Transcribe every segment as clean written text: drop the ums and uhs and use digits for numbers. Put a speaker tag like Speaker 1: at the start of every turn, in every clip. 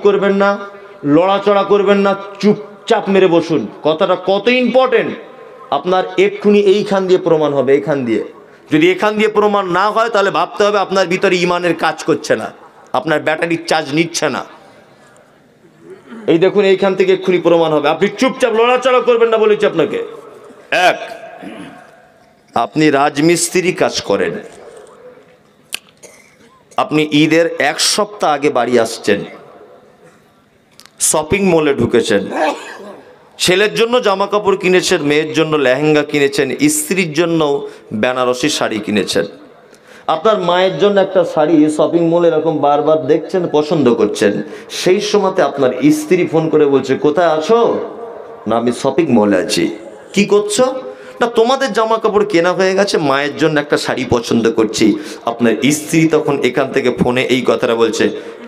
Speaker 1: করবেন না, লড়াচড়া করবেন না, চুপচাপ মেরে বসুন। কথাটা কত ইম্পর্টেন্ট আপনার এক্ষুনি এইখান দিয়ে প্রমাণ হবে। এখান দিয়ে যদি এখান দিয়ে প্রমাণ না হয় তাহলে ভাবতে হবে আপনার ভিতরে ইমানের কাজ করছে না, আপনার ব্যাটারির চার্জ নিচ্ছে না। এই দেখুন এইখান থেকে এক্ষুনি প্রমাণ হবে। আপনি চুপচাপ লড়াচড়া করবেন না বলেছি আপনাকে। এক, আপনি রাজমিস্ত্রি কাজ করেন, আপনি ঈদের এক সপ্তাহ আগে বাড়ি আসছেন, শপিং মলে ঢুকেছেন, ছেলের জন্য জামা কাপড় কিনেছেন, মেয়ের জন্য লেহেঙ্গা কিনেছেন, স্ত্রীর জন্য বেনারসি শাড়ি কিনেছেন, আপনার মায়ের জন্য একটা শাড়ি শপিং মলে এরকম বারবার দেখছেন, পছন্দ করছেন। সেই সময়তে আপনার স্ত্রী ফোন করে বলছে, কোথায় আছো? না, আমি শপিং মলে আছি। কি করছো? না, তোমাদের জামা কাপড় কেনা হয়ে গেছে, মায়ের জন্য একটা শাড়ি পছন্দ করছি। আপনার স্ত্রী তখন এখান থেকে ফোনে এই কথাটা বলছে,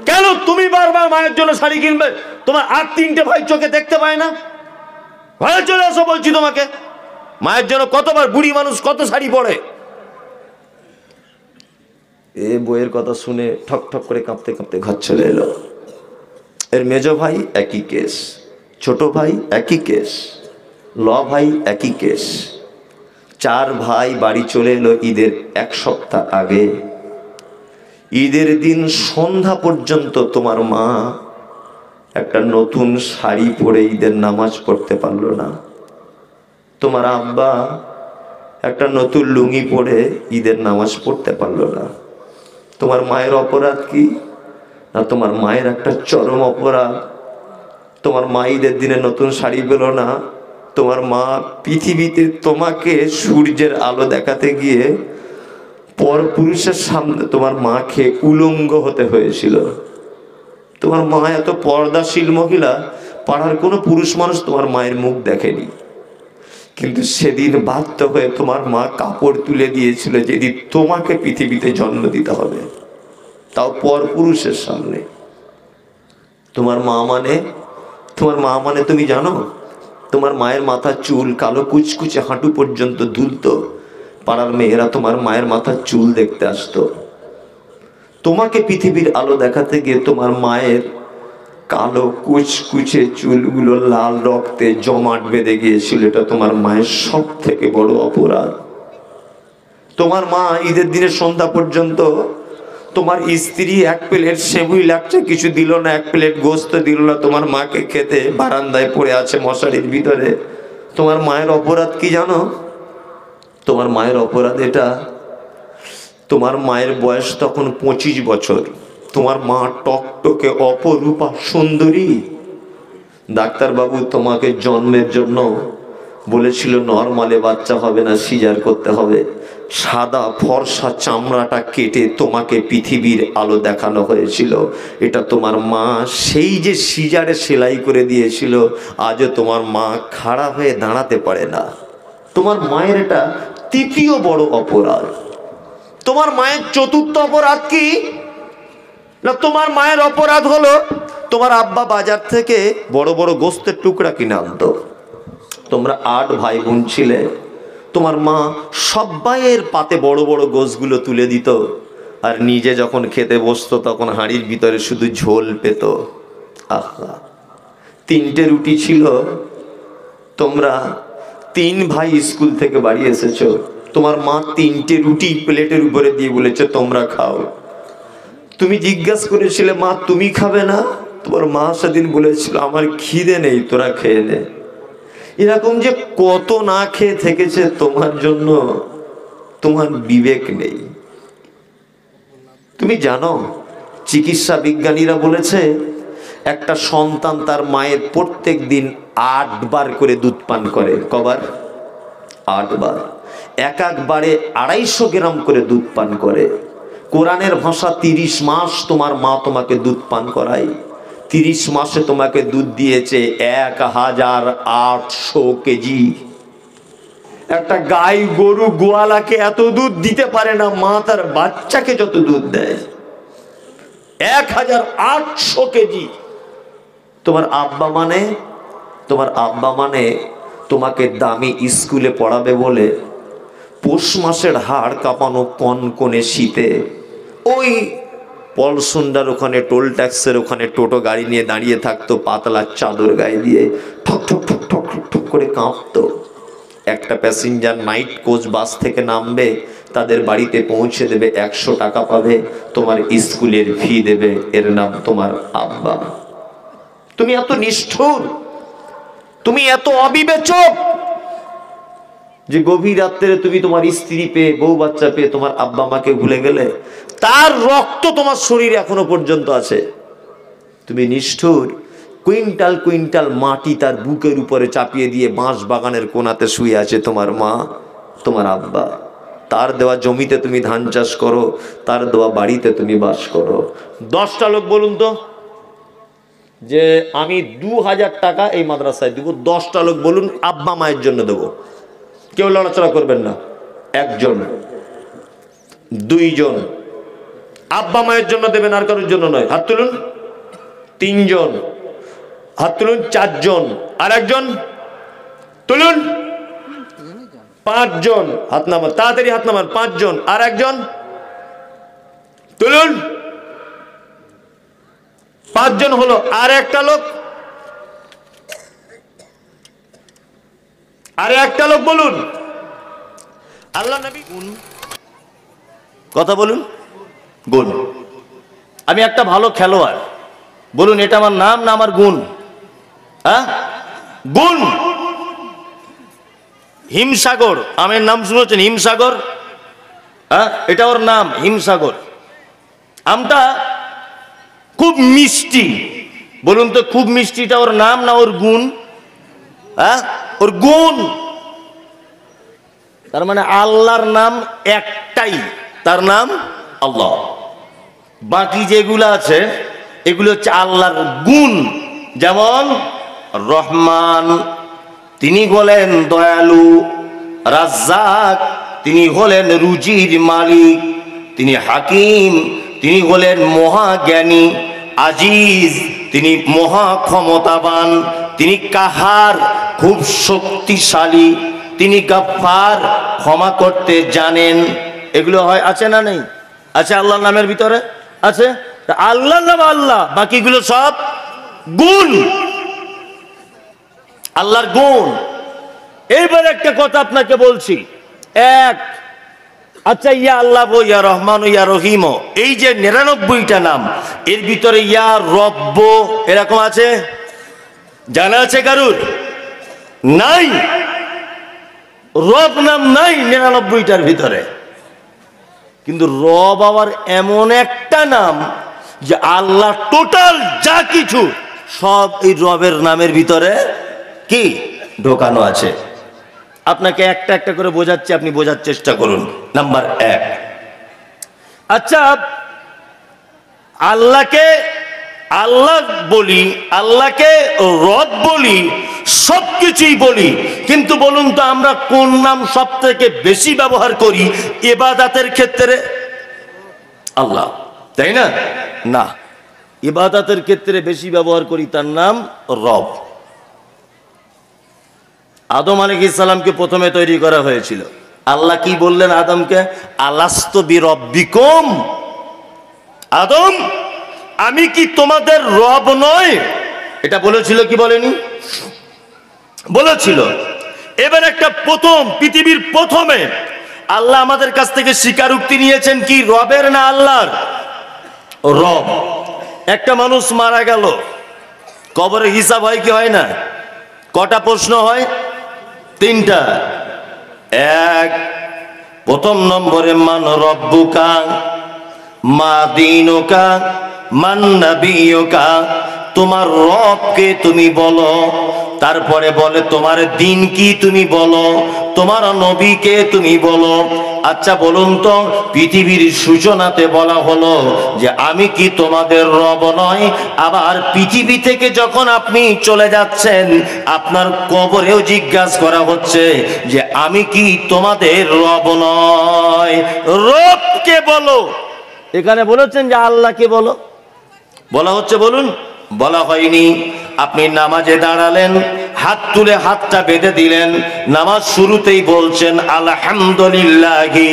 Speaker 1: কেন তুমি বারবার মায়ের জন্য শাড়ি কিনবে? তোমার আর তিনটে ভাই চোখে দেখতে পায় না? ঘরে চলে আসো বলছি তোমাকে। মায়ের জন্য কতবার বুড়ি মানুষ কত শাড়ি পরে। এ বইয়ের কথা শুনে ঠক ঠক করে কাঁপতে কাঁপতে ঘর চলে এলো। এর মেজ ভাই একই কেস, ছোট ভাই একই কেস, ল ভাই একই কেস। চার ভাই বাড়ি চলে এলো ঈদের এক সপ্তাহ আগে। ঈদের দিন সন্ধ্যা পর্যন্ত তোমার মা একটা নতুন শাড়ি পরে ঈদের নামাজ পড়তে পারলো না। তোমার আব্বা একটা নতুন লুঙ্গি পরে ঈদের নামাজ পড়তে পারলো না। তোমার মায়ের অপরাধ কি? না, তোমার মায়ের একটা চরম অপরাধ। তোমার মা ঈদের দিনে নতুন শাড়ি পেল না। তোমার মা পৃথিবীতে তোমাকে সূর্যের আলো দেখাতে গিয়ে পরপুরুষের সামনে তোমার মাকে উলঙ্গ হতে হয়েছিল। তোমার মা এত পর্দাশীল মহিলা, পাড়ার কোনো পুরুষ মানুষ তোমার মায়ের মুখ দেখেনি। কিন্তু সেদিন বাধ্য হয়ে তোমার মা কাপড় তুলে দিয়েছিল যেদিন তোমাকে পৃথিবীতে জন্ম দিতে হবে, তাও পরপুরুষের সামনে। তোমার মা মানে তুমি জানো? তোমার মায়ের মাথার চুল কালো কুচকুচে হাঁটু পর্যন্ত দুলতো। পাড়ার মেয়েরা তোমার মায়ের মাথার চুল দেখতে আসতো। তোমাকে পৃথিবীর আলো দেখাতে গিয়ে তোমার মায়ের কালো কুচকুচে চুলগুলো লাল রক্তে জমাট বেঁধে গিয়েছিল। এটা তোমার মায়ের সব থেকে বড় অপরাধ। তোমার মা ঈদের দিনের সন্ধ্যা পর্যন্ত তোমার স্ত্রী এক প্লেট সেবুই লাগছে কিছু দিল না, এক প্লেট গোস্ত দিল না তোমার মাকে খেতে, বারান্দায় পড়ে আছে মশারির ভিতরে। তোমার মায়ের অপরাধ কি জানো? তোমার মায়ের অপরাধ এটা, তোমার মায়ের বয়স তখন 25 বছর। তোমার মা টকটকে অপরূপা সুন্দরী। ডাক্তারবাবু তোমাকে জন্মের জন্য বলেছিল নরমালে বাচ্চা হবে না, সিজার করতে হবে। সাদা ফর্সা চামড়াটা কেটে তোমাকে পৃথিবীর আলো দেখানো হয়েছিল। এটা তোমার মা সেই যে সিজারে সেলাই করে দিয়েছিল, আজও তোমার মা খাড়া হয়ে দাঁড়াতে পারে না। তোমার মায়ের এটা তৃতীয় বড় অপরাধ। তোমার মায়ের চতুর্থ অপরাধ কি না, তোমার মায়ের অপরাধ হলো তোমার আব্বা বাজার থেকে বড় বড় গোস্তের টুকরা কিনে আনতো। তোমরা 8 ভাই বোন ছিলে। তোমার মা সবাইয়ের পাতে বড় বড় গোশগুলো তুলে দিত, আর নিজে যখন খেতে বসতো তখন হাঁড়ির ভিতরে শুধু ঝোল পেত। আহা, 3টে রুটি ছিল। তোমরা 3 ভাই স্কুল থেকে বাড়ি এসেছো। তোমার মা 3টে রুটি প্লেটের উপরে দিয়ে বলেছে তোমরা খাও। তুমি জিজ্ঞাসা করেছিলে মা তুমি খাবে না? তোমার মা সেদিন বলেছিল আমার খিদে নেই, তোরা খেয়ে নে। এরকম যে কত না খেয়ে থেকেছে তোমার জন্য, তোমার বিবেক নেই। তুমি জানো চিকিৎসা বিজ্ঞানীরা বলেছে একটা সন্তান তার মায়ের প্রত্যেক দিন 8 বার করে দুধ পান করে। কবার? 8 বার। এক বারে 250 গ্রাম করে দুধ পান করে। কোরআনের ভাষা 30 মাস তোমার মা তোমাকে দুধ পান করায়। 30 মাসে তোমাকে দুধ দিয়েছে 1800 কেজি। একটা গাই গরু গোয়ালাকে এত দুধ দিতে পারে না মা তার বাচ্চাকে যত দুধ দেয়, 1800 কেজি। তোমার আব্বা মানে তোমাকে দামি স্কুলে পড়াবে বলে পৌষ মাসের হাড় কাঁপানো কনকনে শীতে ওই পলসুন্ডার ওখানে টোল ট্যাক্সের ওখানে টোটো গাড়ি নিয়ে দাঁড়িয়ে থাকতো, পাতলা চাদর গায়ে দিয়ে ঠক ঠক ঠক ঠক ঠক ঠক করে কাঁপতো। একটা প্যাসেঞ্জার নাইট কোচ বাস থেকে নামবে, তাদের বাড়িতে পৌঁছে দেবে, 100 টাকা পাবে, তোমার স্কুলের ফি দেবে, এর নাম তোমার আব্বা। তুমি এত নিষ্ঠুর, তুমি এত অবিবেচক যে গভীর রাত্রে তুমি তোমার স্ত্রী পেয়ে, বউ বাচ্চা পেয়ে তোমার আব্বা মাকে ভুলে গেলে। তার রক্ত তোমার শরীরে এখনো পর্যন্ত আছে। তুমি নিষ্ঠুর। কুইন্টাল কুইন্টাল মাটি তার বুকের উপরে চাপিয়ে দিয়ে বাঁশ বাগানের কোনাতে শুয়ে আছে তোমার মা, তোমার আব্বা। তার দেওয়া জমিতে তুমি ধান চাষ করো, তার দেওয়া বাড়িতে তুমি বাস করো। 10টা লোক বলুন তো যে আমি 2000 টাকা এই মাদ্রাসায় দেবো। 10টা লোক বলুন আব্বা মায়ের জন্য দেবো। কেউ লড়াচড়া করবেন না। 1 জন, 2 জন আব্বা মায়ের জন্য দেবেন, আর কারোর জন্য নয়। হাত তুলুন। 3 জন হাত তুলুন। 4 জন, আর 1 জন তুলুন। 5 জন হাত নামান, তাড়াতাড়ি হাত নামান। 5 জন, আর 1 জন তুলুন। 5 জন হলো। আর একটা লোক, আরে একটা লোক বলুন আল্লাহ নবী কথা বলুন। গুণ। আমি একটা ভালো খেলোয়াড়, বলুন এটা আমার নাম না আমার গুণ? হ্যাঁ, গুণ। হিমসাগর, আমার নাম শুনেছেন? হিমসাগর, হ্যাঁ, এটা ওর নাম হিমসাগর। আমটা খুব মিষ্টি, বলুন তো খুব মিষ্টিটা ওর নাম না ওর গুণ? হ্যাঁ, ওর গুণ। তার মানে আল্লাহর নাম একটাই, তার নাম আল্লাহ। বাকি যেগুলো আছে এগুলো হচ্ছে আল্লাহর গুণ। যেমন রহমান, তিনি হলেন দয়ালু। রাজ্জাক, তিনি হলেন রুজির মালিক। তিনি হাকিম, তিনি হলেন মহাজ্ঞানী। আজিজ, তিনি মহা ক্ষমতাবান। তিনি কাহার, খুব শক্তিশালী। তিনি গাফফার, ক্ষমা করতে জানেন। এগুলো হয়, আছে না নেই? আছে আল্লাহর নামের ভিতরে আছে। আল্লাহর নাম আল্লাহ, বাকিগুলো সব গুণ, আল্লাহর গুণ। এইবার একটা কথা আপনাকে বলছি। আচ্ছা, ইয়া আল্লাহ, ইয়া রহমান, ইয়া রহিম, এই যে 99টা নাম, এর ভিতরে ইয়া রব্ব এরকম আছে? জানা আছে কারুর? নাই। রব নাম নাই 99টার ভিতরে। কিন্তু রব আবার এমন একটা নাম যে আল্লাহ টোটাল যা কিছু সব এই রবের নামের ভিতরে কি ঢোকানো আছে। আপনাকে একটা একটা করে বোঝাচ্ছি, আপনি বোঝার চেষ্টা করুন। নাম্বার 1, আচ্ছা, আল্লাহকে আল্লাহ বলি, আল্লাহকে রব বলি, সবকিছুই বলি, কিন্তু বলুন তো আমরা কোন নাম সব থেকে বেশি ব্যবহার করি ইবাদতের ক্ষেত্রে? আল্লাহ, তাই না? না, ইবাদতের ক্ষেত্রে বেশি ব্যবহার করি তার নাম রব। আদম আলাইহিস সালামকে প্রথমে তৈরি করা হয়েছিল। আল্লাহ কি বললেন আদমকে? আলাস্তু বিরব্বিকুম, আদম আমি কি তোমাদের রব নয়? এটা বলেছিল কি বলেনি? বলেছিল। এবার একটা প্রথম, পৃথিবীর প্রথমে আল্লাহ আমাদের কাছ থেকে স্বীকারোক্তি নিয়েছেন কি, রবের না আল্লাহর? রব। একটা মানুষ মারা গেল, কবরে হিসাব হয় কি হয় না? কটা প্রশ্ন হয়? 3টা। 1, প্রথম নম্বরে মান রব্বুকা, মা দীনুকা, মান নবিয়ুকা, তোমার রবকে তুমি বলো। তারপরে বলে তোমার দিন কি তুমি বলো, তোমার নবীকে তুমি বলো। আচ্ছা বলুন তো, পৃথিবীর সূচনাতে বলা হলো যে আমি কি তোমাদের রব নয়? আবার পৃথিবী থেকে যখন আপনি চলে যাচ্ছেন, আপনার কবরেও জিজ্ঞাসা করা হচ্ছে যে আমি কি তোমাদের রব নয়? রবকে বলো। এখানে বলেছেন যে আল্লাহকে বলো, বলা হচ্ছে বলুন? বলা হয়নি। আপনি নামাজে দাঁড়ালেন, হাত তুলে হাতটা বেঁধে দিলেন। নামাজ শুরুতেই বলছেন আলহামদুলিল্লাহি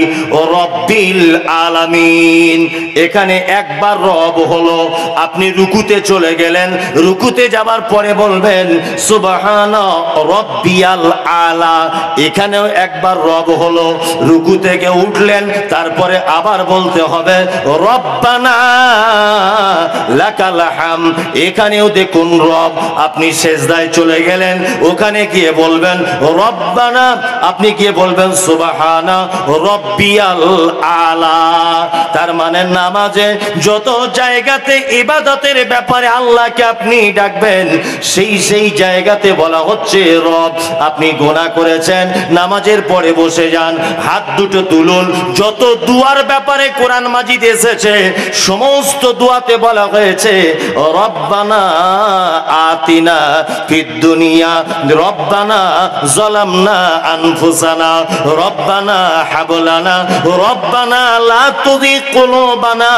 Speaker 1: রাব্বিল আলামিন। এখানে একবার রব হলো। আপনি রুকুতে চলে গেলেন, রুকুতে যাবার পরে বলবেন সুবহানা রাব্বিয়াল আলা। এখানেও একবার রব হলো। রুকু থেকে উঠলেন, তারপরে আবার বলতে হবে রব্বানা লাকাল হামদ। এখানেও দেখুন রব। আপনি সেজদায় চলে গেলেন, ওখানে গিয়ে বলবেন রব্বানা, আপনি গিয়ে বলবেন সুবহানা রাব্বিয়াল আলা। তার মানে নামাজে যত জায়গাতে ইবাদতের ব্যাপারে আল্লাহকে আপনি ডাকবেন, সেই জায়গাতে বলা হচ্ছে রব। আপনি গুনাহ করেছেন, নামাজের পরে বসে যান, হাত দুটো তুলুন। যত দুয়ার ব্যাপারে কোরআন মাজিদ এসেছে, সমস্ত দুয়াতে বলা হয়েছে রব্বানা আতিনা ফিদ দুনিয়া, রব্বানা যালামনা আনফুসানা, রব্বানা হাব লানা, রব্বানা লা তুযিগ কুলুবানা,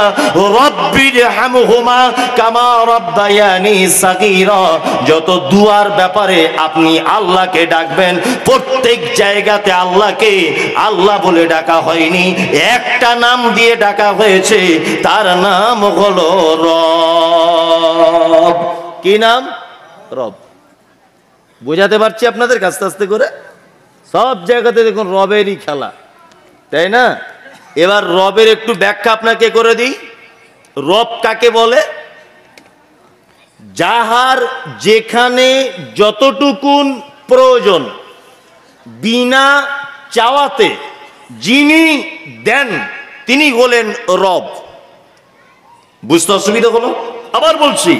Speaker 1: রব্বিরহামহুমা কামা রাব্বায়ানি সাগীরা। যত দুয়ার ব্যাপারে আপনি আল্লাহকে ডাকবেন, প্রত্যেক জায়গাতে আল্লাহকে আল্লাহ বলে ডাকা হয়নি, একটা নাম দিয়ে ডাকা হয়েছে, তার নাম হলো রব। কি নাম? রব। বোঝাতে পারছি আপনাদের আস্তে আস্তে করে? সব জায়গাতে দেখুন রবেরই খেলা, তাই না? এবার রবের একটু ব্যাখ্যা আপনাকে করে দিই। রব কাকে বলে? যাহার যেখানে যতটুকুন প্রয়োজন বিনা চাওয়াতে যিনি দেন তিনি হলেন রব। বুঝতে অসুবিধা হলো? আবার বলছি,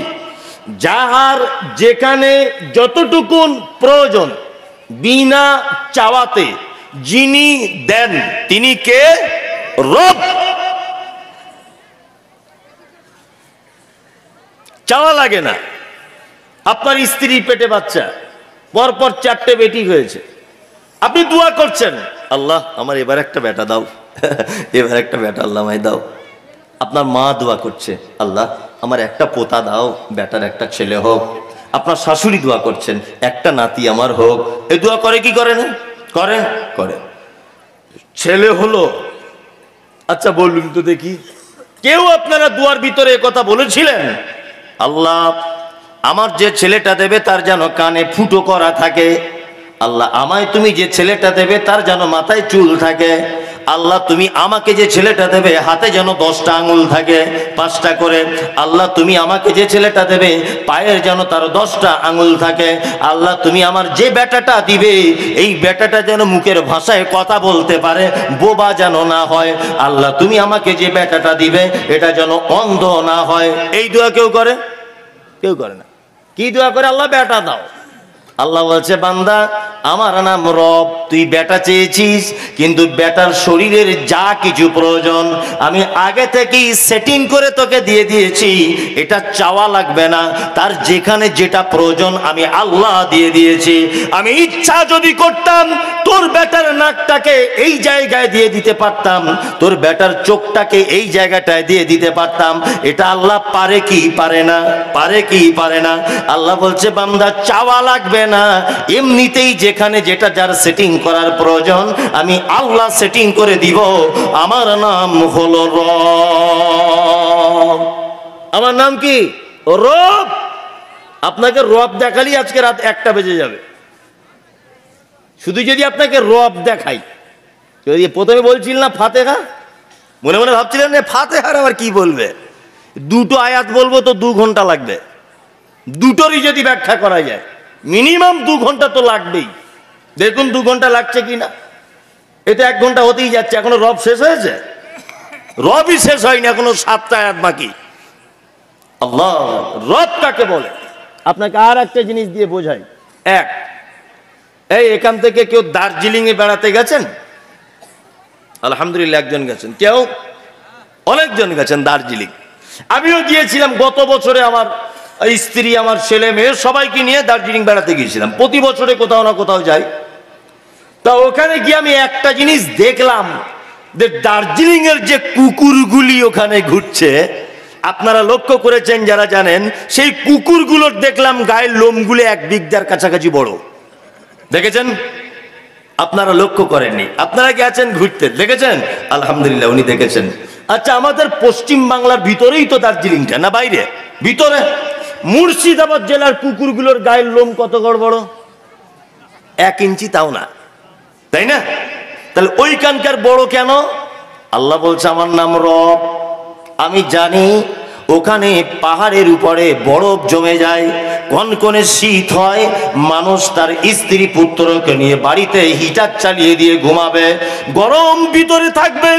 Speaker 1: যাহার যেখানে যতটুকুন প্রয়োজন বিনা চাওয়াতে যিনি দেন তিনি কে? রব। চাওয়া লাগে না। আপনার স্ত্রী পেটে বাচ্চা, পরপর 4টে বেটি হয়েছে, আপনি দোয়া করছেন আল্লাহ আমার এবার একটা বেটা দাও, এবার একটা বেটা আল্লাহ আমায় দাও। আপনার মা দোয়া করছে আল্লাহ আমার একটা পোতা দাও, বেটার একটা ছেলে হোক। আপনার শাশুড়ি দোয়া করছেন একটা নাতি আমার হোক। এই দোয়া করে কি করে না? করে করে। ছেলে হলো, আচ্ছা বলুন তো দেখি, কেউ আপনারা দুয়ার ভিতরে কথা বলেছিলেন আল্লাহ আমার যে ছেলেটা দেবে তার যেন কানে ফুটো করা থাকে, আল্লাহ আমায় তুমি যে ছেলেটা দেবে তার যেন মাথায় চুল থাকে, আল্লাহ তুমি আমাকে যে ছেলেটা দেবে হাতে যেন 10টা আঙুল থাকে 5টা করে, আল্লাহ তুমি আমাকে যে ছেলেটা দেবে পায়ের যেন তার 10টা আঙুল থাকে, আল্লাহ তুমি আমার যে বেটাটা দিবে এই বেটাটা যেন মুখের ভাষায় কথা বলতে পারে, বোবা যেন না হয়, আল্লাহ তুমি আমাকে যে বেটাটা দিবে এটা যেন অন্ধ না হয়। এই দোয়া কেউ করে? কেউ করে না। কি দোয়া করে? আল্লাহ বেটা দাও। আল্লাহ বলছে বান্দা আমার নাম রব, তুই বেটা চেয়েছিস কিন্তু বেটার শরীরের যা কিছু প্রয়োজন আমি আগে থেকেই সেটিং করে তোকে দিয়ে দিয়েছি, এটা চাওয়া লাগবে না। তার যেখানে যেটা প্রয়োজন আমি আল্লাহ দিয়ে দিয়েছি। আমি ইচ্ছা যদি করতাম তোর বেটার নাকটাকে এই জায়গায় দিয়ে দিতে পারতাম, তোর বেটার চোখটাকে এই জায়গাটায় দিয়ে দিতে পারতাম। এটা আল্লাহ পারে কি পারে না? পারে কি পারে না? আল্লাহ বলছে বান্দা চাওয়া লাগবে না, এমনিতেই যেখানে যেটা যার সেটিং করার প্রয়োজন আমি আল্লাহ সেটিং করে দিব। আমার নাম হলো রব। আমার নাম কি? রব। আপনাকে রব দেখালি আজকে রাত 1টা বেজে যাবে। শুধু যদি আপনাকে রব দেখাই, যদি প্রথমে বলছিল না ফাতেহা, মনে মনে ভাবছিলেন না ফাতেহার আবার কি বলবে, 2টো আয়াত বলবো তো 2 ঘন্টা লাগবে। দুটোরই যদি ব্যাখ্যা করা যায় মিনিমাম 2 ঘন্টা তো লাগবেই। দেখুন 2 ঘন্টা লাগছে কিনা। এটা 1 ঘন্টা হতেই যাচ্ছে, এখনো রব শেষ হয়েছে? রবই শেষ হয়নি, এখনো 7টা আয়াত বাকি। আল্লাহ রব কাকে বলে আপনাকে আর একটা জিনিস দিয়ে বোঝাই। এই এখান থেকে কেউ দার্জিলিং এ বেড়াতে গেছেন? আলহামদুলিল্লাহ একজন গেছেন। কেউ? অনেকজন গেছেন দার্জিলিং। আমিও গিয়েছিলাম গত বছরে, আমার স্ত্রী আমার ছেলে মেয়ে সবাইকে নিয়ে দার্জিলিং বেড়াতে গিয়েছিলাম। প্রতি বছরে কোথাও না কোথাও যাই। তা ওখানে গিয়ে আমি একটা জিনিস দেখলাম যে দার্জিলিং এর যে কুকুরগুলি ওখানে ঘুরছে
Speaker 2: আপনারা লক্ষ্য করেছেন যারা জানেন, সেই কুকুরগুলোর দেখলাম গায়ের লোমগুলো 1 বিঘার কাছাকাছি বড়, দেখেছেন? আপনারা লক্ষ্য করেননি, আপনারা কি আছেন ঘুরতে, দেখেছেন? আলহামদুলিল্লাহ উনি দেখেছেন। আচ্ছা, আমাদের পশ্চিম বাংলার ভিতরেই তো দার্জিলিংটা, না বাইরে? ভিতরে। মুর্শিদাবাদ জেলার কুকুরগুলোর গায়ের লোম কত বড় বড়? 1 ইঞ্চি তাও না, তাই না? তাহলে ওইখানকার বড় কেন? আল্লাহ বলছে আমার নাম রব, আমি জানি ওখানে পাহাড়ের উপরে বরফ জমে যায়, কনকনে শীত হয়, মানুষ তার স্ত্রী পুত্রকে নিয়ে বাড়িতে হিটার চালিয়ে দিয়ে ঘুমাবে, গরম ভিতরে থাকবে,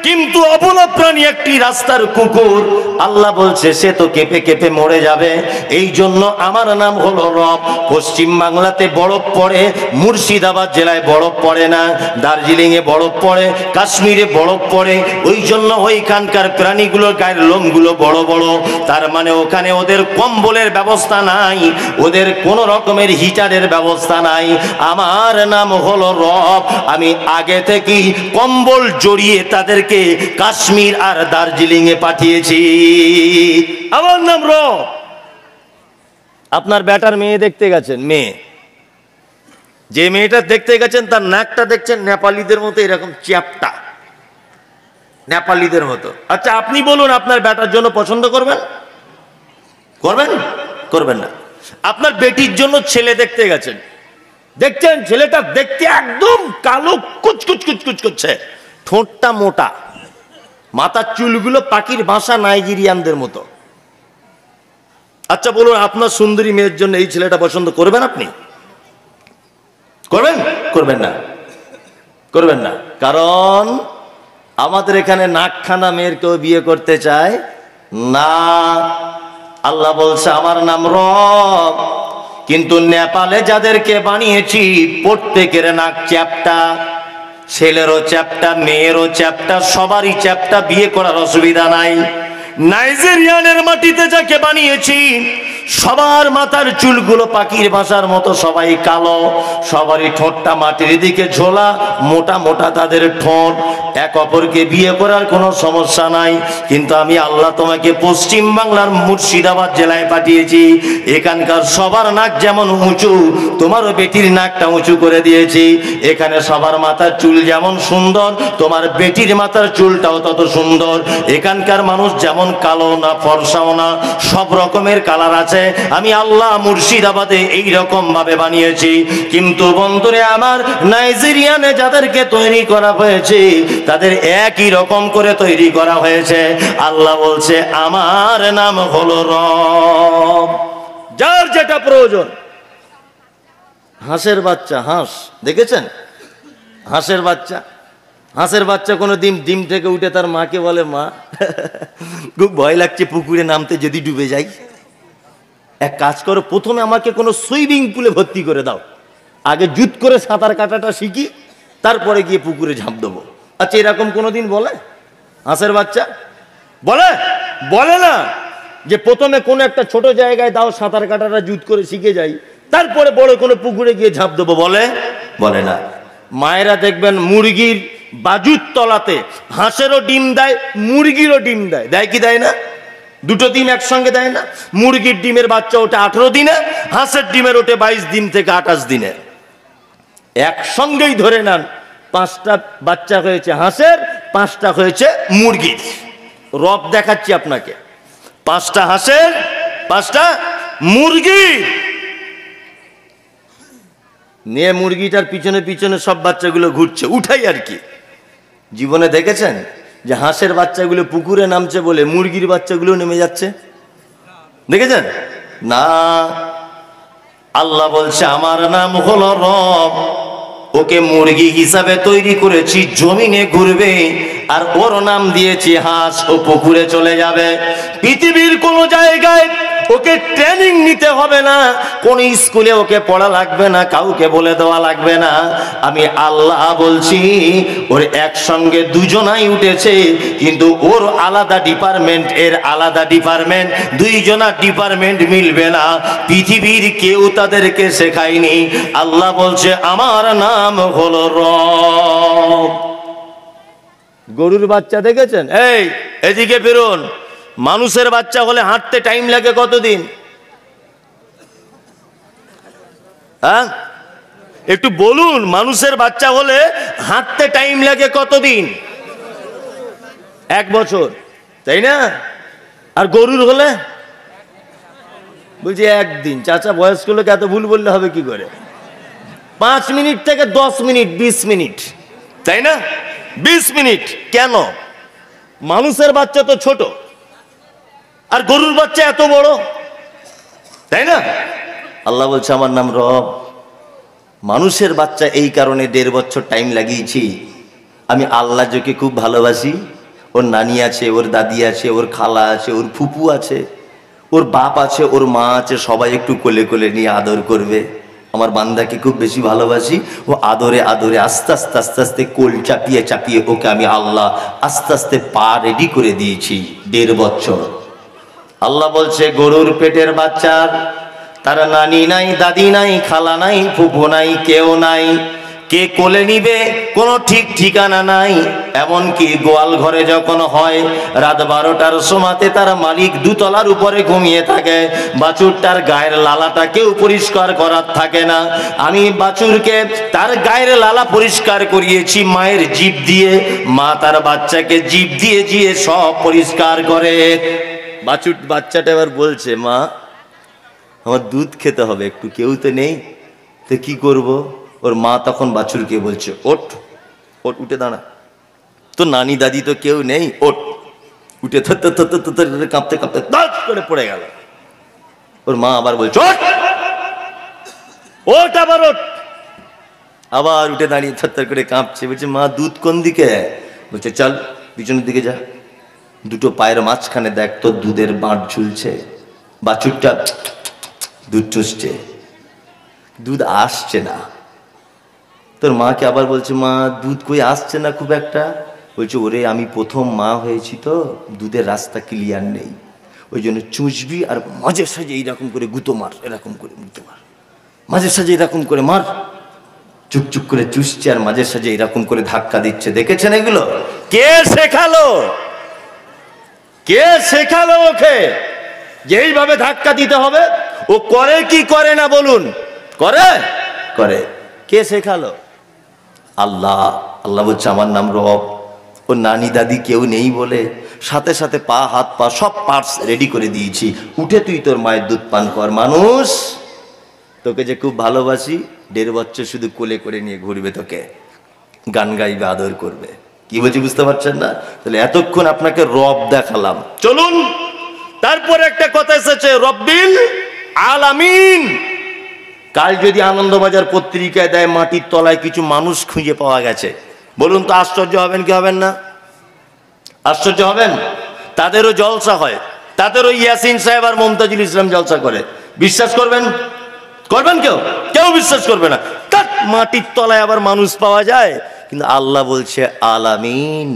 Speaker 2: কিন্তু অবলা প্রাণী একটি রাস্তার কুকুর, আল্লাহ বলছে সে তো কেঁপে কেঁপে মরে যাবে। এই জন্য আমার নাম হলো রব। পশ্চিম বাংলাতে বরফ পড়ে, মুর্শিদাবাদ জেলায় বরফ পড়ে না, দার্জিলিং এ বরফ পড়ে, কাশ্মীরে বরফ পড়ে, ওই জন্য ওইখানকার প্রাণীগুলোর গায়ের লোমগুলো বড় বড়। তার মানে ওখানে ওদের কম্বলের ব্যবস্থা নাই, ওদের কোন রকমের হিটারের ব্যবস্থা নাই। আমার নাম হলো রব, আমি আগে থেকেই কম্বল জড়িয়ে তাদেরকে কাশ্মীর আর দার্জিলিং এ পাঠিয়েছি। আমার নাম রব। আপনার বেটার মেয়ে দেখতে গেছেন, মেয়ে, যে মেয়েটা দেখতে গেছেন তার নাকটা দেখছেন নেপালিদের মতো এরকম চ্যাপটা, নেপালিদের মতো। আচ্ছা আপনি বলুন, আপনার বেটার জন্য পছন্দ করবেন? করবেন? করবেন না। আপনার বেটির জন্য ছেলে দেখতে গেছেন, দেখছেন ছেলেটা দেখতে একদম কালো কুচকুচ কুচকুচ করছে, ঠোঁটটা মোটা, মাথার চুলগুলো পাখির বাসা নাইজেরিয়ানদের মতো। আচ্ছা বলুন, আপনার সুন্দরী মেয়ের জন্য এই ছেলেটা পছন্দ করবেন আপনি? করবেন? করবেন না, করবেন না। কারণ আমাদের এখানে নাকখানা মেয়ের কেউ বিয়ে করতে চায় না। আল্লাহ বলছে আমার নাম রব, কিন্তু নেপালে যাদেরকে বানিয়েছি প্রত্যেকের নাক চ্যাপ্টা, ছেলেরও চ্যাপ্টা, মেয়েরও চ্যাপ্টা, সবারই চ্যাপ্টা, বিয়ে করার অসুবিধা নাই। নাইজেরিয়ানের মাটিতে যাকে বানিয়েছি সবার মাথার চুলগুলো পাখির বাসার মতো, সবাই কালো, সবারই ঠোঁটটা মাটির দিকে ঝোলা, মোটা মোটা তাদের ঠোঁট, এক অপরকে বিয়ে করার কোনো সমস্যা নাই। কিন্তু আমি আল্লাহ তোমাকে পশ্চিম বাংলার মুর্শিদাবাদ জেলায় পাঠিয়েছি, এখানকার সবার নাক যেমন উঁচু, তোমারও বেটির নাকটা উঁচু করে দিয়েছি। এখানে সবার মাথার চুল যেমন সুন্দর, তোমার বেটির মাথার চুলটাও তত সুন্দর। এখানকার মানুষ যেমন কালো না, ফর্সাও না, সব রকমের কালার আছে। আমি আল্লাহ মুর্শিদাবাদে এই রকম ভাবে বানিয়েছি। কিন্তু বন্ধুরে আমার, নাইজেরিয়ানে যাদেরকে তৈরি করা হয়েছে তাদের একই রকম করে তৈরি করা হয়েছে। আল্লাহ বলছে আমার নাম হলো রব। যার যেটা প্রয়োজন। হাঁসের বাচ্চা, হাঁস দেখেছেন? হাঁসের বাচ্চা, হাঁসের বাচ্চা কোনো ডিম থেকে উঠে তার মাকে বলে, মা খুব ভয় লাগছে পুকুরে নামতে, যদি ডুবে যাই। এক কাজ করো, প্রথমে আমাকে কোনো সুইমিং পুলে ভর্তি করে দাও, আগে জুত করে সাঁতার কাটাটা শিখি, তারপরে গিয়ে পুকুরে ঝাঁপ দেবো। আচ্ছা এরকম কোনোদিন বলে হাঁসের বাচ্চা? বলে? বলে না যে প্রথমে কোনো একটা ছোট জায়গায় দাও, সাঁতার কাটাটা জুত করে শিখে যাই, তারপরে বড় কোনো পুকুরে গিয়ে ঝাঁপ দেবো, বলে? বলে না। মায়েরা দেখবেন মুরগির বাজুর তলাতে হাঁসেরও ডিম দেয়, মুরগিরও ডিম দেয়, দেয় কি দেয় না? দুটো ডিম একসঙ্গে দেয় না? মুরগির ডিমের বাচ্চা ওঠে 18 দিনে, হাঁসের ডিমের ওঠে 22 দিন থেকে 28 দিনে। একসঙ্গেই ধরে নেন 5টা বাচ্চা হয়েছে হাঁসের, 5টা হয়েছে মুরগির। রব দেখাচ্ছি আপনাকে, 5টা হাঁসের, 5টা মুরগির। নিয়ে মুরগিটার পিছনে পিছনে সব বাচ্চাগুলো ঘুরছে, উঠাই আর কি। জীবনে দেখেছেন যে হাঁসের বাচ্চাগুলো পুকুরে নামছে বলে মুরগির বাচ্চাগুলো নেমে যাচ্ছে? দেখেছেন না? আল্লাহ বলছে আমার নাম হলো রব, ওকে মুরগি হিসাবে তৈরি করেছি, জমিনে ঘুরবে, আর ওর নাম দিয়েছি হাঁস, ও পুকুরে চলে যাবে। পৃথিবীর কোন জায়গায় ওকে ট্রেনিং নিতে হবে না, কোন স্কুলে ওকে পড়া লাগবে না, কাউকে বলে দেওয়া লাগবে না। আমি আল্লাহ বলছি ওর একসঙ্গে দুজনাই উঠেছে, কিন্তু ওর আলাদা ডিপার্টমেন্ট, এর আলাদা ডিপার্টমেন্ট, দুইজনা ডিপার্টমেন্ট মিলবে না। পৃথিবীর কেউ তাদেরকে শেখায়নি। আল্লাহ বলছে আমার নাম হলো রব। গরুর বাচ্চা দেখেছেন? এই এদিকে ফিরুন, মানুষের বাচ্চা হলে হাঁটতে টাইম লাগে কতদিন? হ্যাঁ, একটু বলুন, মানুষের বাচ্চা হলে হাঁটতে টাইম লাগে কতদিন? 1 বছর, তাই না? আর গরুর হলে বলছি 1 দিন। চাচা, বয়স্ক লোক এত ভুল বললে হবে কি করে? 5 মিনিট থেকে 10 মিনিট, 20 মিনিট, তাই না? 20 মিনিট। কেন? মানুষের বাচ্চা তো ছোট, আর গরুর বাচ্চা এত বড়, তাই না? আল্লাহ বলছে আমার নাম রব, মানুষের বাচ্চা এই কারণে 1.5 বছর টাইম লাগিয়েছি। আমি আল্লাহ যাকে খুব ভালোবাসি, ওর নানি আছে, ওর দাদি আছে, ওর খালা আছে, ওর ফুপু আছে, ওর বাপ আছে, ওর মা আছে, সবাই একটু কোলে কোলে নিয়ে আদর করবে। আমার বান্দাকে খুব বেশি ভালোবাসি, ও আদরে আদরে আস্তে আস্তে আস্তে আস্তে কোল চাপিয়ে চাপিয়ে ওকে আমি আল্লাহ আস্তে আস্তে পা রেডি করে দিয়েছি 1.5 বছর। আল্লাহ বলছে গরুর পেটের বাচ্চার তার নানি নাই, দাদি নাই, খালা নাই, ফুফু নাই, কেউ নাই, কে কোলে নিবে কোনো ঠিক ঠিকানা নাই। এমনকি গোয়াল ঘরে যখন হয় রাত 12টার সময়তে তার মালিক 2 তলার উপরে ঘুমিয়ে থাকে, বাছুরটার গায়ের লালাটা কেউ পরিষ্কার করার থাকে না। আমি বাছুরকে তার গায়ের লালা পরিষ্কার করিয়েছি মায়ের জিভ দিয়ে, মা তার বাচ্চাকে জিভ দিয়ে দিয়ে সব পরিষ্কার করে। বাচ্চাটা এবার বলছে, মা আমার দুধ খেতে হবে, একটু কেউ তো নেই, তো কি করব? ওর মা তখন বাছুরকে বলছে, ওঠ ওঠ, উঠে দাঁড়া, তো নানি দাদি তো কেউ নেই, ওঠ। উঠে কাঁপতে কাঁপতে দাঁত করে পড়ে গেল। ওর মা আবার বলছে, ওঠ ওঠ, আবার ওঠ। আবার উঠে দাঁড়িয়ে থরথর করে কাঁপছে, বলছে মা দুধ কোন দিকে? বলছে চল পিছনের দিকে যা, 2টো পায়ের মাঝখানে দেখ তোর দুধের বাঁট ঝুলছে। বাছুরটা দুধ চুষছে, দুধ আসছে না। তোর মাকে আবার বলছে, মা দুধ কই আসছে না খুব একটা। বলছে ওরে আমি প্রথম মা হয়েছি তো, দুধের রাস্তা ক্লিয়ার নেই, ওই জন্য চুষবি আর মাঝে সাঝে এইরকম করে গুঁতো মার, এরকম করে গুঁতো মার, মাঝে সাঝে এরকম করে মার। চুপচুপ করে চুষছে আর মাঝে সাঝে এরকম করে ধাক্কা দিচ্ছে। দেখেছেন এগুলো? কে শেখালো? কে শেখালো ওকে যে এইভাবে ধাক্কা দিতে হবে? ও করে কি করে না বলুন? করে করে। কে শেখালো? আল্লাহ। আল্লাহ বলছে আমার নাম রব। ও নানি দাদি কেউ নেই বলে সাথে সাথে পা হাত পা সব পার্টস রেডি করে দিয়েছি, উঠে তুই তোর মায়ের দুধ পান কর। মানুষ, তোকে যে খুব ভালোবাসি, 1.5 বছর শুধু কোলে করে নিয়ে ঘুরবে, তোকে গান গাইবে, আদর করবে। কি বলছি বুঝতে পারছেন না? তাহলে এতক্ষণ আপনাকে রব দেখালাম। চলুন তারপরে একটা কথা এসেছে, রব্বিল আলামিন। কাল যদি আনন্দবাজার পত্রিকায় দেয় মাটির তলায় কিছু মানুষ খুঁজে পাওয়া গেছে, বলুন তো আশ্চর্য হবেন কি হবেন না? আশ্চর্য হবেন? তাদেরও জলসা হয়, তাদেরও ইয়াসিন সাহেব আর মমতাজুল ইসলাম জলসা করে। বিশ্বাস করবেন? করবেন? কেউ কেউ বিশ্বাস করবে না। মাটির তলায় আবার মানুষ পাওয়া যায়। কিন্তু আল্লাহ বলছে আলামিন,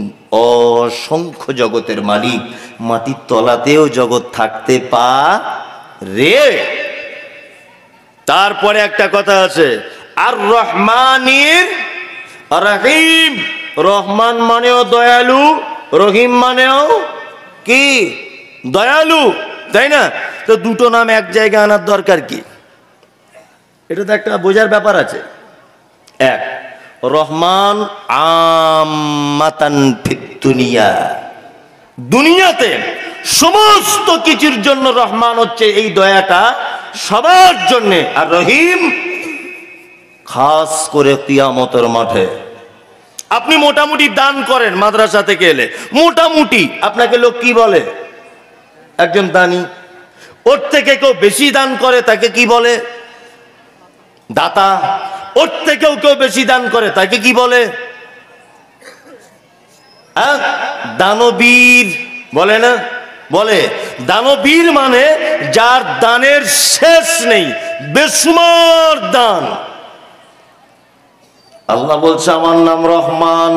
Speaker 2: অসংখ্য জগতের মালিক, মাটির তলাতেও জগৎ থাকতে পারে। তারপরে একটা কথা আছে, আর রহমানির রহিম। রহমান মানেও দয়ালু, রহিম মানেও কি? দয়ালু, তাই না? তো 2টো নাম এক জায়গায় আনার দরকার কি? এটা তো একটা বোঝার ব্যাপার আছে। এক, রহমান আম্মাতান ফিদ দুনিয়া, দুনিয়াতে সমস্ত কিছুর জন্য রহমান হচ্ছে এই দয়াটা সবার জন্য, আর রহিম খাস করে কিয়ামতের মাঠে। আপনি মোটামুটি দান করেন মাদ্রাসা থেকে এলে, মোটামুটি আপনাকে লোক কি বলে? একজন দানি। ওর থেকে কেউ বেশি দান করে তাকে কি বলে? দাতা। ওর থেকেও কেউ বেশি দান করে তাকে কি বলে? দানবীর বলে না? বলে। দানবীর মানে যার দানের শেষ নেই, বেসুমার দান। আল্লাহ বলছে আমার নাম রহমান,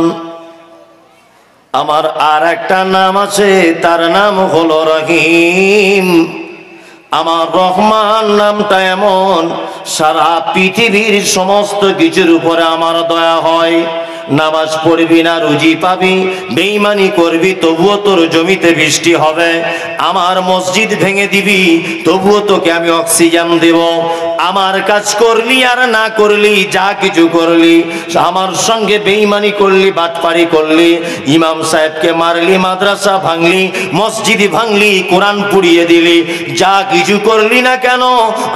Speaker 2: আমার আর একটা নাম আছে, তার নাম হলো রহিম। আমার রহমান নামটা এমন, সারা পৃথিবীর সমস্ত কিছুর উপরে আমার দয়া হয়। নামাজ পড়বি না রুজি পাবি, বেঈমানি করবি তবুও তোর জমিতে বৃষ্টি হবে, আমার মসজিদ ভেঙে দিবি তবুও তোকে আমি অক্সিজেন দেব, আমার কাজ করলি আর না করলি যা কিছু করলি, আমার সঙ্গে বেঈমানি করলি, বাটপারি করলি, ইমাম সাহেবকে মারলি, মাদ্রাসা ভাঙলি, মসজিদ ভাঙলি, কোরআন পুড়িয়ে দিলি, যা কিছু করলি না কেন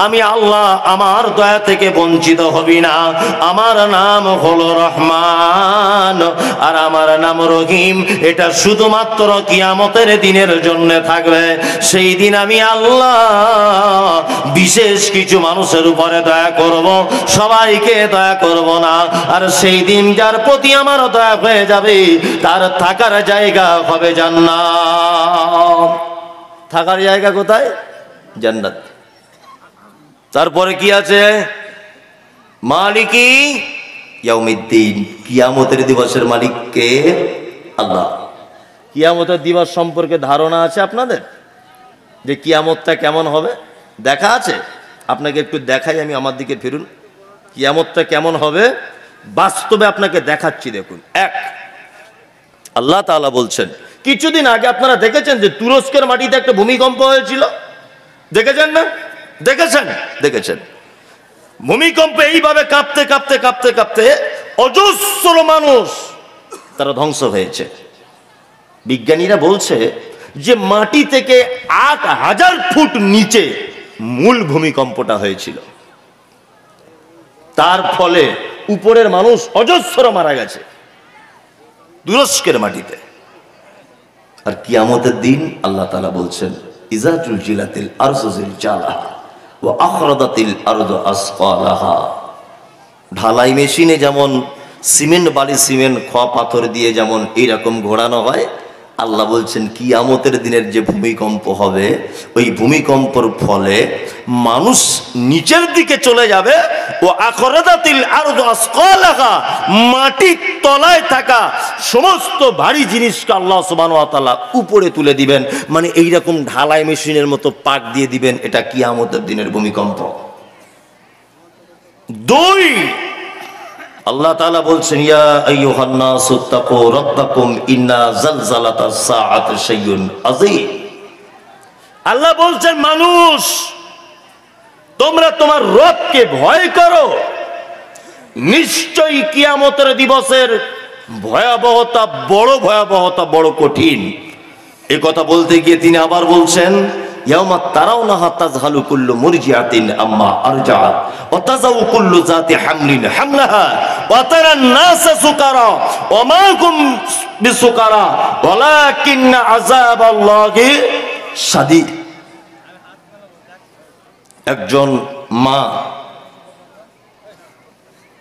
Speaker 2: আমি আল্লাহ আমার দয়া থেকে বঞ্চিত হবি না। আমার নাম হলো রহমান আর আমার নাম রহিম, এটা শুধুমাত্র কিয়ামতের দিনের জন্য থাকবে। সেই দিন আমি আল্লাহ বিশেষ কিছু মানুষের উপরে দয়া করব, সবাইকে দয়া করব না। আর সেই দিন যার প্রতি আমার দয়া হয়ে যাবে তার থাকার জায়গা হবে জান্নাত। থাকার জায়গা কোথায়? জান্নাত। তারপরে কি আছে? মালিকি ইয়াউমিদ্দিন, কিয়ামতের দিবসের মালিক কে? আল্লাহ। কিয়ামতের দিবস সম্পর্কে ধারণা আছে আপনাদের যে কিয়ামতটা কেমন হবে? দেখা আছে? আপনাকে একটু দেখাই, আমি আমার দিকে ফিরুন। কিয়ামতটা কেমন হবে বাস্তবে আপনাকে দেখাচ্ছি। দেখুন, এক, আল্লাহ তাআলা বলছেন, কিছুদিন আগে আপনারা দেখেছেন যে তুরস্কের মাটিতে একটা ভূমিকম্প হয়েছিল, দেখেছেন না? দেখেছেন? দেখেছেন। ভূমিকম্পে এইভাবে কাঁপতে কাঁপতে কাঁপতে কাঁপতে অজস্র মানুষ তারা ধ্বংস হয়েছে। বিজ্ঞানীরা বলছে যে মাটি থেকে ৮,০০০ ফুট নিচে মূল ভূমিকম্পটা হয়েছিল, তার ফলে উপরের মানুষ অজস্র মারা গেছে তুরস্কের মাটিতে। আর কিয়ামতের দিন আল্লাহ তাআলা বলছেন, ইজা জুলজিলাতিল আরযু জিলজালাহা ওয়া আখরাজাতিল আরযু আসকালাহা। ঢালাই মেশিনে যেমন সিমেন্ট বালি, সিমেন্ট খোয়া পাথর দিয়ে যেমন এইরকম ঘোরানো হয়, আল্লাহ বলছেন কিয়ামতের দিনের যে ভূমিকম্প হবে ওই ভূমিকম্পর ফলে মানুষ নিচের দিকে চলে যাবে, ও আখরাজাতিল আরযু আসকালাহা, মাটির তলায় থাকা সমস্ত ভারী জিনিসকে আল্লাহ সুবহানাহু ওয়া তাআলা উপরে তুলে দিবেন, মানে এইরকম ঢালাই মেশিনের মতো পাক দিয়ে দিবেন। এটা কিয়ামতের দিনের ভূমিকম্প। দুই, আল্লাহ তাআলা বলছেন, ইয়া আইয়ুহান নাসু তাকু রাব্বাকুম ইন্না জালজালাতাস সাআতি শাইউন আযীম। আল্লাহ বলছেন, মানুষ তোমরা তোমার রবকে ভয় করো, নিশ্চয়ই কিয়ামতের দিবসের ভয়াবহতা বড়, ভয়াবহতা বড় কঠিন। এই কথা বলতে গিয়ে তিনি আবার বলছেন, ইয়াউমা তারাউনাহা তাযহালু কুল্লু মুরজিআতিন আম্মা আরজাআত ওয়া তাযাউ কুল্লু যাতি হামলিন হামলাহা ওয়া তারান নাসা সুকারা ওয়া মা হুম বিসুকারা ওয়ালাকিন্না আযাবাল্লাহি শাদীদ। একজন মা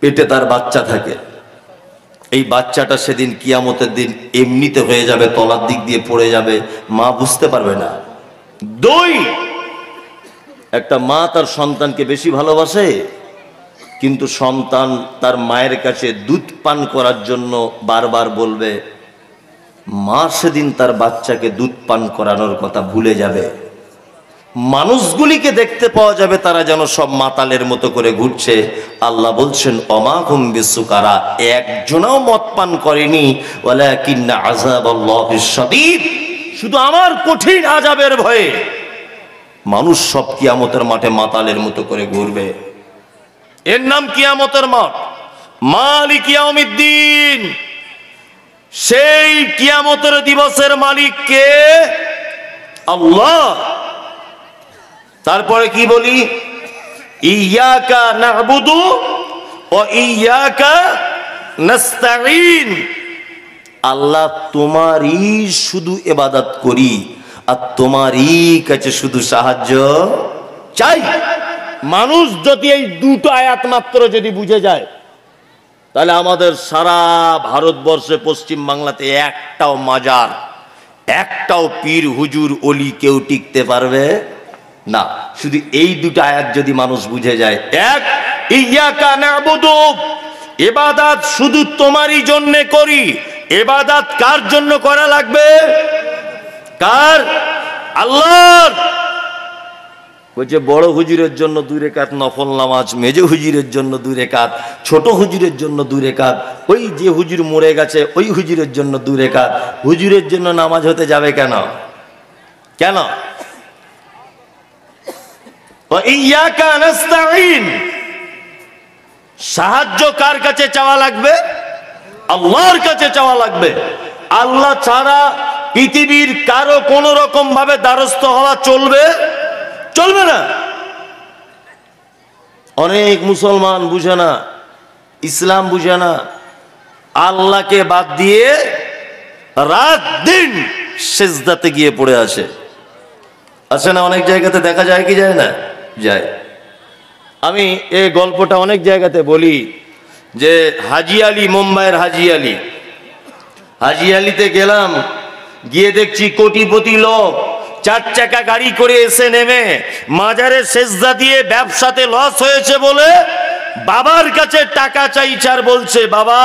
Speaker 2: পেটে তার বাচ্চা থাকে, এই বাচ্চাটা সেদিন কিয়ামতের দিন এমনিতে হয়ে যাবে, তলার দিক দিয়ে পড়ে যাবে, মা বুঝতে পারবে না। দুই, একটা মা তার সন্তানকে বেশি ভালোবাসে, কিন্তু সন্তান তার মায়ের কাছে দুধ পান করার জন্য বারবার বলবে, মা সেদিন তার বাচ্চাকে দুধ পান করানোর কথা ভুলে যাবে। মানুষগুলিকে দেখতে পাওয়া যাবে তারা যেন সব মাতালের মতো করে ঘুরছে। আল্লাহ বলছেন, ওমা হুম বিসুকারা, একজনও মদ পান করেনি, ওয়ালাকিন্না আযাবাল্লাহি শাদীদ, শুধু আমার কঠিন আযাবের ভয়ে মানুষ সব কিয়ামতের মাঠে মাতালের মতো করে ঘুরবে। এর নাম কিয়ামতের মাঠ। মালিক ইয়াউমিদ্দিন, সেই কিয়ামতের দিবসের মালিক কে? আল্লাহ। তারপরে কি বলি? ইয়াকা না'বুদু ওয়া ইয়াকা নাস্তাঈন। আল্লাহ তোমারই শুধু ইবাদত করি আর তোমারই কাছে শুধু সাহায্য চাই। মানুষ যদি এই দুটো আয়াত মাত্র যদি বুঝে যায়, তাহলে আমাদের সারা ভারতবর্ষে পশ্চিম বাংলাতে একটাও মাজার, একটাও পীর হুজুর অলি কেউ টিকতে পারবে না। শুধু এই দুটো আয়াত যদি মানুষ বুঝে যায়, এক, ইয়াকা না'বুদু, ইবাদত শুধু তোমারই জন্য করি। ইবাদত কার জন্য করা লাগবে? কার? আল্লাহর। বলছে বড় হুজুরের জন্য 2 রাকাত নফল নামাজ, মেজ হুজুরের জন্য 2 রাকাত, ছোট হুজুরের জন্য 2 রাকাত, ওই যে হুজুর মরে গেছে ওই হুজুরের জন্য 2 রাকাত। হুজুরের জন্য নামাজ হতে যাবে কেন? কেন? ইয়াকা নাস্তাঈন, সাহায্য কার কাছে চাওয়া লাগবে? আল্লাহর কাছে চাওয়া লাগবে। আল্লাহ ছাড়া পৃথিবীর কারো কোন রকম ভাবে দ্বারস্থ হওয়া চলবে চলবে না। অনেক মুসলমান বুঝে না, ইসলাম বুঝে না, আল্লাহকে বাদ দিয়ে রাত দিন সেজদাতে গিয়ে পড়ে আসে। আছে না? অনেক জায়গাতে দেখা যায় কি যায় না? যায়। আমি এই গল্পটা অনেক জায়গাতে বলি যে হাজি আলী, মুম্বাইয়ের হাজি আলী, হাজি আলীতে গেলাম, গিয়ে দেখছি কোটিপতি লোক 4 চাকা গাড়ি করে এসে নেমে মাজারে সেজদা দিয়ে ব্যবসাতে লস হয়েছে বলে বাবার কাছে টাকা চাইছে, আর বলছে বাবা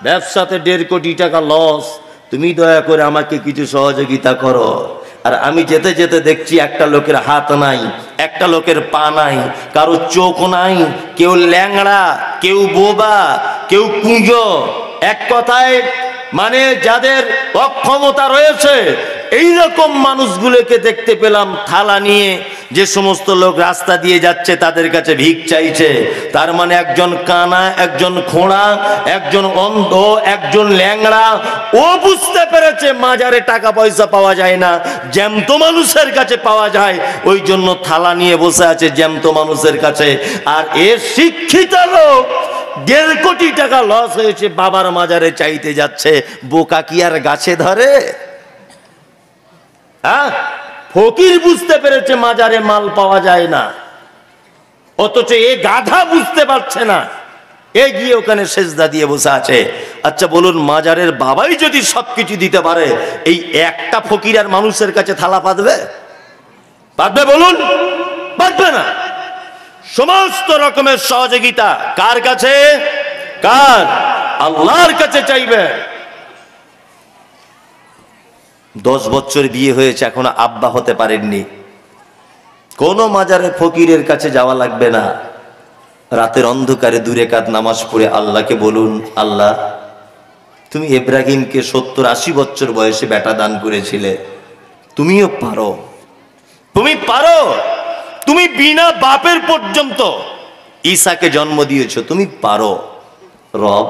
Speaker 2: ব্যবসাতে 1.5 কোটি টাকা লস, তুমি দয়া করে আমাকে কিছু সহযোগিতা করো। আর আমি যেতে যেতে দেখছি একটা লোকের হাত নাই, একটা লোকের পা নাই, কারো চোখ নাই, কেউ ল্যাংড়া, কেউ বোবা, কেউ কুঁজো। এক কথায় মানে যাদের অক্ষমতা রয়েছে এইরকম মানুষগুলোকে দেখতে পেলাম থালা নিয়ে। যে সমস্ত লোক রাস্তা দিয়ে যাচ্ছে তাদের কাছে ভিক চাইছে। তার মানে একজন কানা, একজন খোঁড়া, একজন অন্ধ, একজন ল্যাংড়া, ও বুঝতে পেরেছে মাজারে টাকা পয়সা পাওয়া যায় না, জ্যান্ত মানুষের কাছে পাওয়া যায়, ওই জন্য থালা নিয়ে বসে আছে জ্যান্ত মানুষের কাছে। আর এ শিক্ষিত লোক 1.5 কোটি টাকা লস হয়েছে বাবার মাজারে চাইতে যাচ্ছে। বোকা কি আর গাছে ধরে? হ্যাঁ, ফকির বুঝতে পেরেছে মাজারে মাল পাওয়া যায় না, অথচ এ গাধা বুঝতে পারছে না, এ গিয়ে ওখানে সেজদা দিয়ে বসে আছে। আচ্ছা বলুন, মাজারের বাবাই যদি সবকিছু দিতে পারে, এই একটা ফকির আর মানুষের কাছে থালা পাতবে? পাতবে বলুন? পাতবে না। সমস্ত রকমের সহযোগিতা কার কাছে? কার? আল্লাহর কাছে চাইবে। 10 বছর বিয়ে হয়েছে, এখনো আব্বা হতে পারেননি, কোন মাজারে ফকিরের কাছে যাওয়া লাগবে না। রাতের অন্ধকারে 2 রাকাত নামাজ পড়ে আল্লাহকে বলুন, আল্লাহ তুমি ইব্রাহিমকে 70-80 বছর বয়সে বেটা দান করেছিলে, তুমিও পারো, তুমি পারো, তুমি বিনা বাপের পর্যন্ত ঈসাকে জন্ম দিয়েছো, তুমি পারো। রব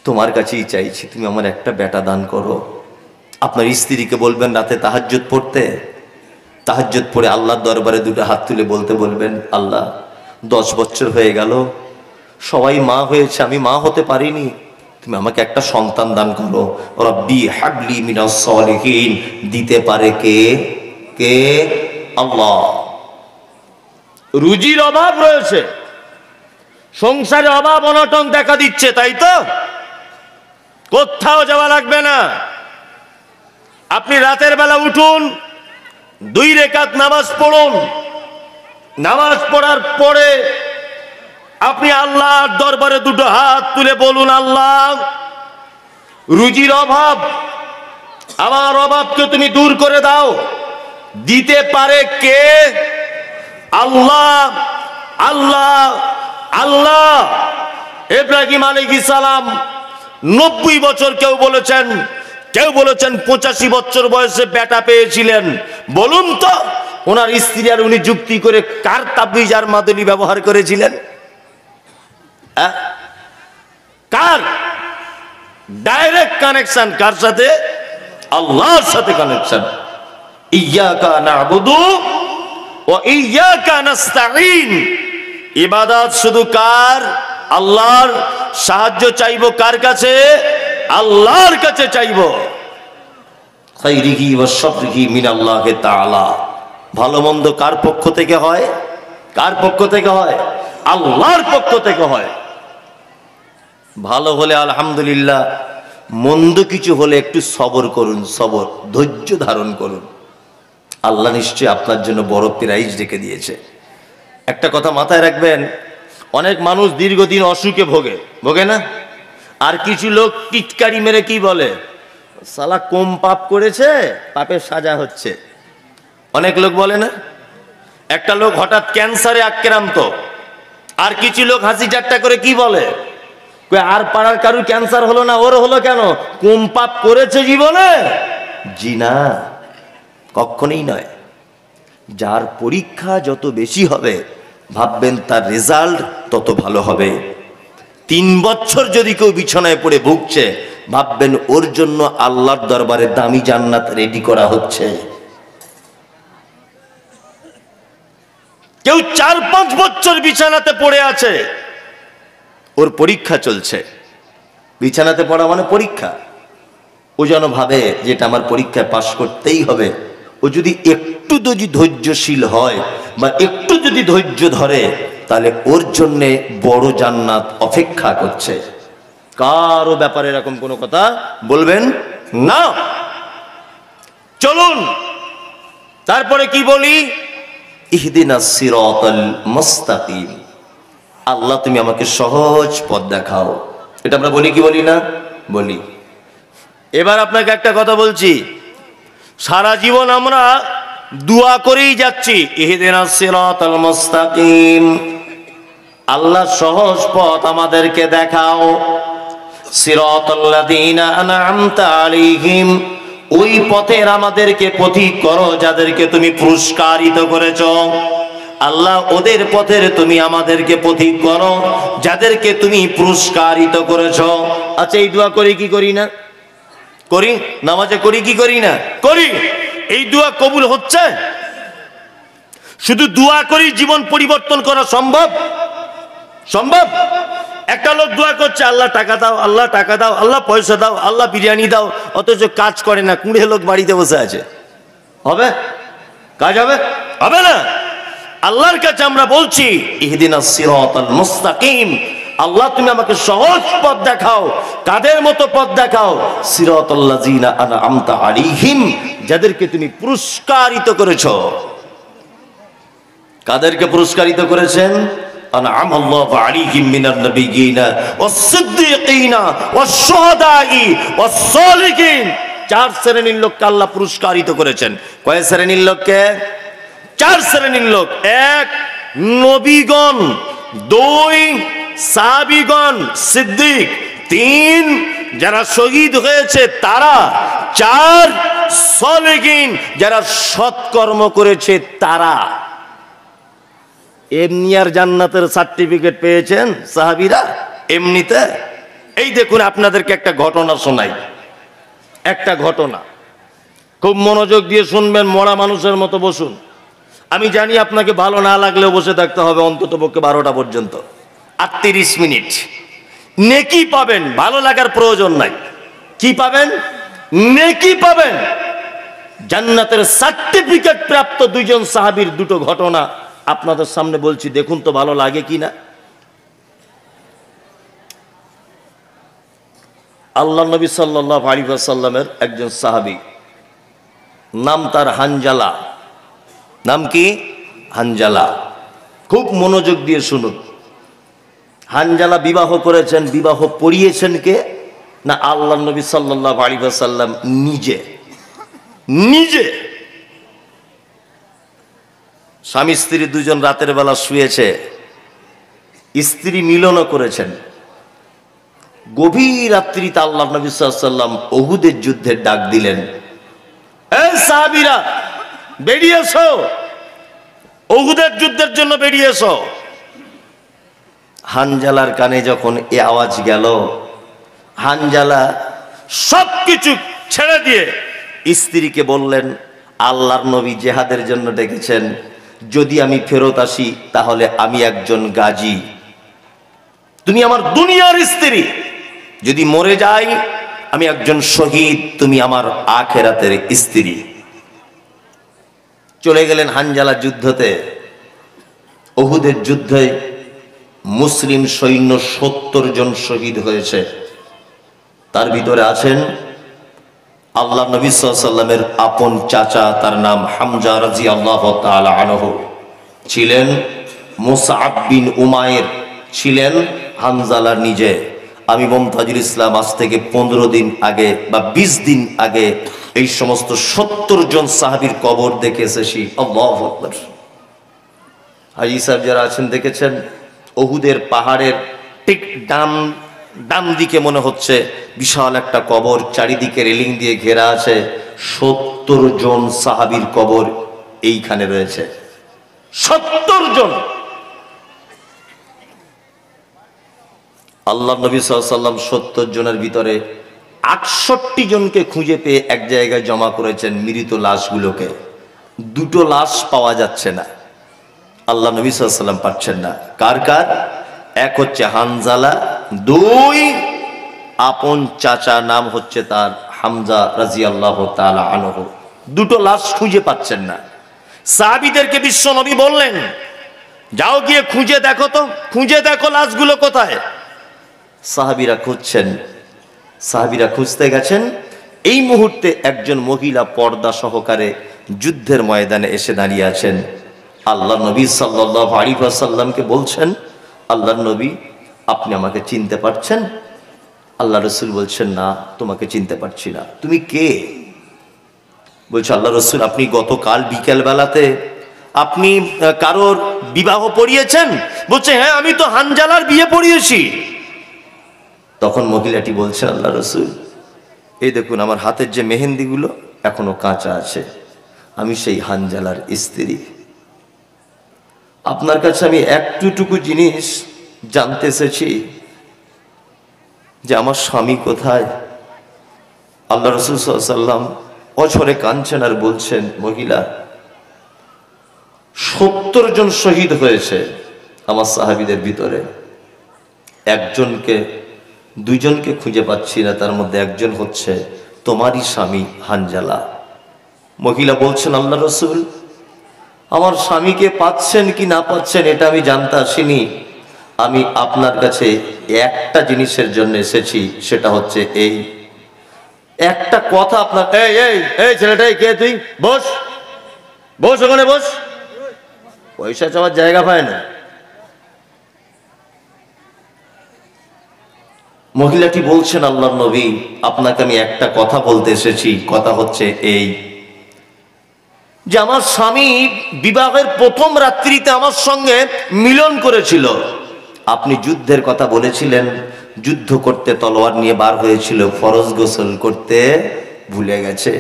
Speaker 2: তোমার কাছেই চাইছি, তুমি আমার একটা বেটা দান করো। আপনার স্ত্রীকে বলবেন রাতে তাহাজ্জুদ পড়তে, তাহাজ্জুদ পড়ে আল্লাহর দরবারে 2টা হাত তুলে বলতে বলবেন, আল্লাহ 10 বছর হয়ে গেল, সবাই মা হয়েছে, আমি মা হতে পারিনি, তুমি আমাকে একটা সন্তান দান করো। রব্বি হাবলি মিনাস সলিহিন। দিতে পারে কে? কে? আল্লাহ। রুজির অভাব রয়েছে, সংসারে অভাব অনটন দেখা দিচ্ছে, তাই তো? কোথাও যাওয়া লাগবে না, আপনি রাতের বেলা উঠুন, 2 রাকাত নামাজ পড়ুন, নামাজ পড়ার পরে আপনি আল্লাহর দরবারে 2টো হাত তুলে বলুন, আল্লাহ রুজির অভাব, আমার অভাবকে তুমি দূর করে দাও। দিতে পারে কে? আল্লাহ। আল্লাহ আল্লাহ। ইব্রাহিম আলাইহিস সালাম 90 বছর, কেউ বলেছেন 85 বছর বয়সে বেটা পেয়েছিলেন। বলুন তো ওনার স্ত্রী আর উনি যুক্তি করে কার তাবিজ আর মাদুলি ব্যবহার করেছিলেন? কার ডাইরেক্ট কানেকশন? কার সাথে? আল্লাহর সাথে কানেকশন। ইয়্যাকা না'বুদু ওয়া ইয়্যাকা নাস্তাঈন। ইবাদত শুধু কার? আল্লাহর। সাহায্য চাইবো কার কাছে? আল্লাহর কাছে চাইবো। খাইরিহি ওয়া শাররিহি মিনাল্লাহি তাআলা। ভালো মন্দ কার পক্ষ থেকে হয়? কার পক্ষ থেকে হয়? আল্লাহর পক্ষ থেকে হয়। ভালো হলে আলহামদুলিল্লাহ, মন্দ কিছু হলে একটু সবর করুন, সবর, ধৈর্য ধারণ করুন। আল্লাহ নিশ্চয়ই আপনার জন্য বড় প্রাইজ রেখে দিয়েছে। একটা কথা মাথায় রাখবেন, অনেক মানুষ দীর্ঘদিন অসুখে ভোগে না? আর কিছু লোক টিটকারি মেরে কি বলে, সালা কম পাপ করেছে, পাপের সাজা হচ্ছে। অনেক লোক বলে না, একটা লোক হঠাৎ ক্যান্সারে আক্রান্ত, আর কিছু লোক হাসি ঠাট্টা করে কি বলে, আর পাড়ার কারুর ক্যান্সার হলো না, ওর হলো কেন, কোন পাপ করেছে জীবনে? জি না, কখনোই নয়। যার পরীক্ষা যত বেশি হবে ভাববেন তার রেজাল্ট তত ভালো হবে। 3 বছর যদি কেউ বিছানায় পড়ে ভুগছে, ভাববেন ওর জন্য আল্লাহর দরবারে দামি জান্নাত রেডি করা হচ্ছে। কেউ 4-5 বছর বিছানাতে পড়ে আছে, ওর পরীক্ষা চলছে। বিছানাতে পড়া মানে পরীক্ষা। ও যেন ভাবে যেটা আমার পরীক্ষায় পাশ করতেই হবে। ও যদি একটু যদি ধৈর্যশীল হয় বা একটু যদি ধৈর্য ধরে, তাহলে ওর জন্যে বড় জান্নাত অপেক্ষা করছে। কারো ব্যাপারে এরকম কোনো কথা বলবেন না। চলুন তারপরে কি বলি, ইহদিনাস সিরাতাল মুস্তাকিম, আল্লাহ তুমি আমাকে সহজ পথ দেখাও। এটা আমরা বলি কি বলি না? বলি। এবার আপনাকে একটা কথা বলছি, সারা জীবন আমরা দোয়া করেই যাচ্ছি, ইহদিনাস সিরাতাল মুস্তাকিম, আল্লাহ সহজ পথ আমাদেরকে দেখাও। সিরাতাল্লাযীনা আন'আমতা আলাইহিম, ওই পথের আমাদেরকে পথিক করো যাদেরকে তুমি পুরস্কারিত করেছো। আল্লাহ ওদের পথের তুমি আমাদেরকে পথিক করো যাদেরকে তুমি পুরস্কারিত করেছো। আচ্ছা, এই দোয়া করি কি করি না? করি। নামাজে করি কি করি না? করি। এই দোয়া কবুল হচ্ছে? শুধু দোয়া করি জীবন পরিবর্তন করা সম্ভব? সম্ভব? একটা লোক দোয়া করছে, আল্লাহ টাকা দাও, আল্লাহ টাকা দাও, আল্লাহ পয়সা দাও, আল্লাহ বিরিয়ানি দাও, অথচ কাজ করে না, 20 লোক বাড়িতে বসে আছে। হবে? কাজ হবে? হবে না। আল্লাহর কাছে আমরা বলছি, ইহদিনাস সিরাতাল মুস্তাকিম, আল্লাহ তুমি আমাকে সহজ পথ দেখাও। কাদের মতো পথ দেখাও? সিরাতাল্লাযীনা আন'আমতা আলাইহিম, যাদেরকে তুমি পুরস্কারিত করেছো। কাদেরকে পুরস্কারিত করেছেন? আন'আমাল্লাহু আলাইহিম মিনান নাবিয়্যিনা ওয়াস-সিদ্দীকিনা ওয়াশ-শুহাদাই ওয়াস-সালিহিন। 4 শ্রেণীর লোককে আল্লাহ পুরস্কারিত করেছেন। কয় শ্রেণীর লোককে? 4 শ্রেণীর লোক। 1 নবীগণ, 2 সাহাবীগণ সিদ্দিক, 3 যারা শহীদ হয়েছে তারা, 4 সালেহিন যারা সৎকর্ম করেছে তারা। এমনি আর জান্নাতের সার্টিফিকেট পেয়েছেন সাহাবীরা এমনিতে? এই দেখুন, আপনাদেরকে একটা ঘটনা শোনাই। একটা ঘটনা, খুব মনোযোগ দিয়ে শুনবেন, মরা মানুষের মতো বসুন। আমি জানি আপনাকে ভালো না লাগলেও বসে থাকতে হবে অন্তত পক্ষে 12টা পর্যন্ত, 38 মিনিট। নেকি পাবেন, ভালো লাগার প্রয়োজন নাই। কি পাবেন? নেকি পাবেন। জান্নাতের সার্টিফিকেট প্রাপ্ত 2 জন সাহাবীর 2টো ঘটনা আপনাদের সামনে বলছি, দেখুন তো ভালো লাগে কিনা। আল্লাহ নবী সাল্লাল্লাহু আলাইহি ওয়াসাল্লামের একজন সাহাবী, নাম তার হানজালা। নাম কি? হানজালা। খুব মনোযোগ দিয়ে শুনুন। হানজালা বিবাহ করেছেন, বিবাহ পড়িয়েছেন কে? না আল্লাহ নবী সাল্লাল্লাহু আলাইহি ওয়াসাল্লাম নিজে। নিজে স্বামী স্ত্রী 2 জন রাতের বেলা শুয়েছে, স্ত্রী মিলনও করেছেন। গভীর রাত্রিতে আল্লাহ নবী সাল্লাল্লাহু আলাইহি ওয়াসাল্লাম উহুদের যুদ্ধের ডাক দিলেন, এই সাহাবীরা বেরিয়ে এসো, উহুদের যুদ্ধের জন্য বেরিয়ে এসো। হানজালার কানে যখন এ আওয়াজ গেল, হানজালা সবকিছু ছেড়ে দিয়ে স্ত্রীকে বললেন, আল্লাহর নবী জিহাদের জন্য ডেকেছেন, যদি আমি ফেরত আসি তাহলে আমি একজন গাজী, তুমি আমার দুনিয়ার স্ত্রী, যদি মরে যাই আমি একজন শহীদ, তুমি আমার আখিরাতের স্ত্রী। চলে গেলেন হানজালা যুদ্ধতে। উহুদের যুদ্ধে মুসলিম সৈন্য 70 জন শহীদ হয়েছে। তার ভিতরে আছেন আল্লাহ নবী সাল্লাল্লাহু আলাইহি ওয়াসাল্লামের আপন চাচা, তার নাম হামজা রাদিয়াল্লাহু তাআলা আনহু, ছিলেন মুসআব বিন উমাইর, ছিলেন হানজালা নিজে। আমি মুমতাজুল ইসলাম আজ থেকে 15 দিন আগে বা 20 দিন আগে
Speaker 1: এই সমস্ত 70 জন সাহাবীর কবর দেখে এসেছি। আল্লাহু আকবার। হাজী সাহেব যারা আছেন দেখেছেন, উহুদের পাহাড়ের ঠিক ডান দিকে মনে হচ্ছে বিশাল একটা কবর, চারিদিকে রেলিং দিয়ে ঘেরা আছে। 70 জন সাহাবীর কবর এইখানে রয়েছে। 70 জন। আল্লাহ নবী সাল্লাল্লাহু আলাইহি ওয়াসাল্লাম 70 জনের ভিতরে 68 জনকে খুঁজে পেয়ে এক জায়গায় জমা করেছেন, মৃত লাশগুলোকে। 2টো লাশ পাওয়া যাচ্ছে না, আল্লাহ নবী সাল্লাল্লাহু আলাইহি ওয়াসাল্লাম পাচ্ছেন না। কার? এক হচ্ছে হানজালা, 2 আপন চাচা, নাম হচ্ছে তার হামজা রাদিয়াল্লাহু তাআলা আনহু। 2টো লাশ খুঁজে পাচ্ছেন না। সাহাবীদেরকে বিশ্ব নবী বললেন, যাও গিয়ে খুঁজে দেখো তো, খুঁজে দেখো লাশগুলো কোথায়। সাহাবীরা খুঁজছেন, সাহাবীরা খুঁজতে গেছেন। এই মুহূর্তে একজন মহিলা পর্দা সহকারে যুদ্ধের ময়দানে এসে দাঁড়িয়ে আছেন। আল্লাহ নবী সাল্লাল্লাহু আলাইহি ওয়াসাল্লামকে বলছেন, আল্লাহর নবী আপনি আমাকে চিনতে পারছেন? আল্লাহ রসুল বলছেন, না তোমাকে চিনতে পারছি না। তুমি কে? বলছে, আল্লাহ রসুল আপনি গতকাল বিকেল বেলাতে আপনি কারোর বিবাহ পড়িয়েছেন? বলছে, হ্যাঁ আমি তো হানজালার বিয়ে পড়িয়েছি। তখন মহিলাটি বলছেন, আল্লাহ রসুল এই দেখুন আমার হাতের যে মেহেন্দিগুলো এখনো কাঁচা আছে, আমি সেই হানজালার স্ত্রী। আপনার কাছে আমি একটুটুকু জিনিস জানতে এসেছি যে আমার স্বামী কোথায়। আল্লাহ রাসূল সাল্লাল্লাহু আলাইহি ওয়াসাল্লাম অঝরে কাঁদছেন আর বলছেন, মহিলা 70 জন শহীদ হয়েছে আমার সাহাবীদের ভিতরে, দুজনকে খুঁজে পাচ্ছি না, তার মধ্যে একজন হচ্ছে তোমারই স্বামী হানজালা। মহিলা বলছেন, আল্লাহ রাসূল আমার স্বামীকে পাচ্ছেন কি না পাচ্ছেন এটা আমি জানতে আসিনি, আমি আপনার কাছে একটা জিনিসের জন্য এসেছি, সেটা হচ্ছে এই একটা কথা আপনার। এই ছেলেটাই কে? তুই বস, বস ওখানে বস, পয়সা চাওয়ার জায়গা পায় না। মহিলাটি বলছেন, আল্লাহর নবী আপনাকে আমি একটা কথা বলতে এসেছি, কথা হচ্ছে এই যে আমার স্বামী বিবাহের প্রথম রাত্রিতে আমার সঙ্গে মিলন করেছিল। আপনি যুদ্ধের কথা বলেছিলেন, যুদ্ধ করতে তলোয়ার নিয়ে বার হয়েছিল, ফরজ গোসল করতে ভুলে গেছে।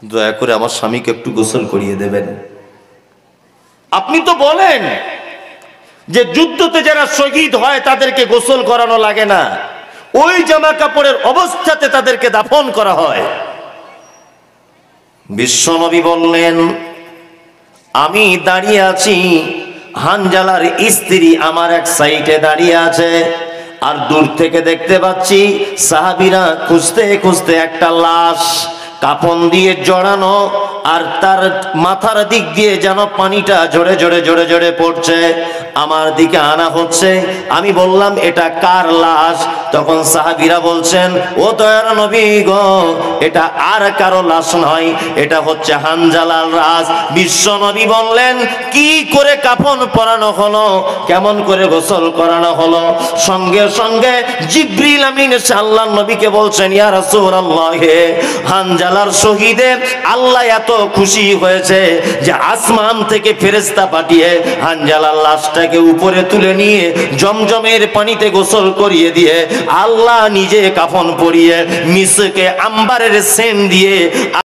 Speaker 1: দয়া করে আমার স্বামীকে একটু গোসল করিয়ে দেবেন। আপনি তো বলেন যে যুদ্ধতে যারা শহীদ হয় তাদেরকে গোসল করানো লাগে না, ওই জামা কাপড়ের অবস্থাতে তাদেরকে দাফন করা হয়। বিশ্বনবী বললেন, আমি দাঁড়িয়ে আছি, হানজালার স্ত্রী আমার এক সাইডে দাঁড়িয়ে আছে, আর দূর থেকে দেখতে পাচ্ছি সাহাবীরা খুঁজতে খুঁজতে একটা লাশ কাফন দিয়ে জড়ানো, আর তার মাথার দিক দিয়ে যেন পানিটা ঝরে ঝরে ঝরে ঝরে পড়ছে, আমার দিকে আনা হচ্ছে। আমি বললাম, এটা কার লাশ? তখন সাহাবীরা বলছেন, ও দয়ার নবী গো, এটা আর কারো লাশ নয়, এটা হচ্ছে হানজালার লাশ। বিশ্ব নবী বললেন, কি করে কাফন পরানো হলো, কেমন করে গোসল করানো হলো? সঙ্গে সঙ্গে জিবরিল আমিন আল্লাহর নবীকে বলছেন, ইয়া রাসূলুল্লাহ, হানজালার শহীদে আল্লাহ এত খুশি হয়েছে যে আসমান থেকে ফেরেশতা পাঠিয়ে হানজালার লাশটাকে উপরে তুলে নিয়ে জমজমের পানিতে গোসল করিয়ে দিয়ে আল্লাহ নিজে কাফন পরিয়ে মিসকে আম্বারের সেন দিয়ে